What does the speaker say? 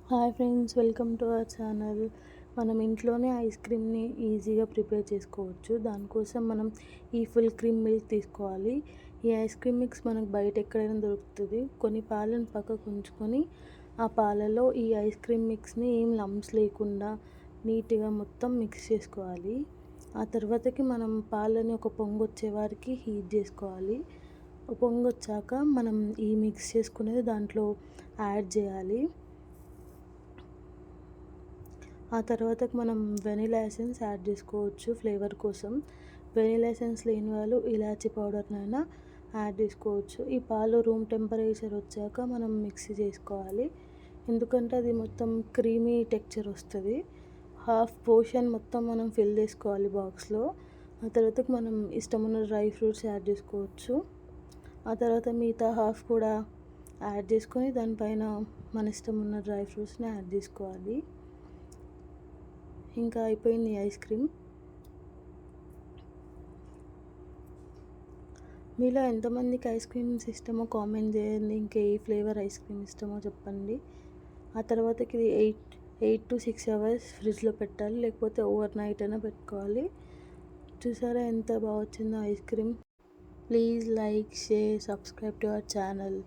Hi friends, welcome to our channel. మనం ఇంట్లోనే ice క్రీమ్ని ఈజీగా ప్రిపేర్ చేసుకోవచ్చు. దానికోసం మనం ఈ ఫుల్ క్రీమ్ మిల్క్ తీసుకోవాలి. ఈ ఐస్ క్రీమ్ మిక్స్ మనకు బయట ఎక్కడైనా దొరుకుతుంది. కొన్ని పాలను పక్కకు ఉంచుకొని ఆ పాలలో ఈ ఐస్ క్రీమ్ మిక్స్ని ఏం లంప్స్ లేకుండా నీట్గా మొత్తం మిక్స్ చేసుకోవాలి. ఆ తర్వాతకి మనం పాలని ఒక పొంగు వచ్చే వారికి హీట్ చేసుకోవాలి. పొంగు వచ్చాక మనం ఈ మిక్స్ చేసుకునేది దాంట్లో యాడ్ చేయాలి. ఆ తర్వాతకి మనం వెనిలా ఎసెన్స్ యాడ్ చేసుకోవచ్చు ఫ్లేవర్ కోసం. వెనిలా ఎసెన్స్ లేని వాళ్ళు ఇలాచీ పౌడర్నైనా యాడ్ చేసుకోవచ్చు. ఈ పాలు రూమ్ టెంపరేచర్ వచ్చాక మనం మిక్సీ చేసుకోవాలి, ఎందుకంటే అది మొత్తం క్రీమీ టెక్చర్ వస్తుంది. హాఫ్ పోర్షన్ మొత్తం మనం ఫిల్ చేసుకోవాలి బాక్స్లో. ఆ తర్వాతకి మనం ఇష్టమున్న డ్రై ఫ్రూట్స్ యాడ్ చేసుకోవచ్చు. ఆ తర్వాత మిగతా హాఫ్ కూడా యాడ్ చేసుకొని దానిపైన మన ఇష్టం ఉన్న డ్రై ఫ్రూట్స్ని యాడ్ చేసుకోవాలి. ఇంకా అయిపోయింది ఐస్ క్రీమ్. మీలో ఎంతమందికి ఐస్ క్రీమ్స్ ఇష్టమో కామెంట్ చేయండి. ఇంకా ఏ ఫ్లేవర్ ఐస్ క్రీమ్ ఇష్టమో చెప్పండి. ఆ తర్వాతకి ఇది 8 to 6 hours ఫ్రిడ్జ్లో పెట్టాలి, లేకపోతే ఓవర్ నైట్ అయినా పెట్టుకోవాలి. చూసారా ఎంత బాగా వచ్చిందో ice cream. Please like, share, subscribe to our channel.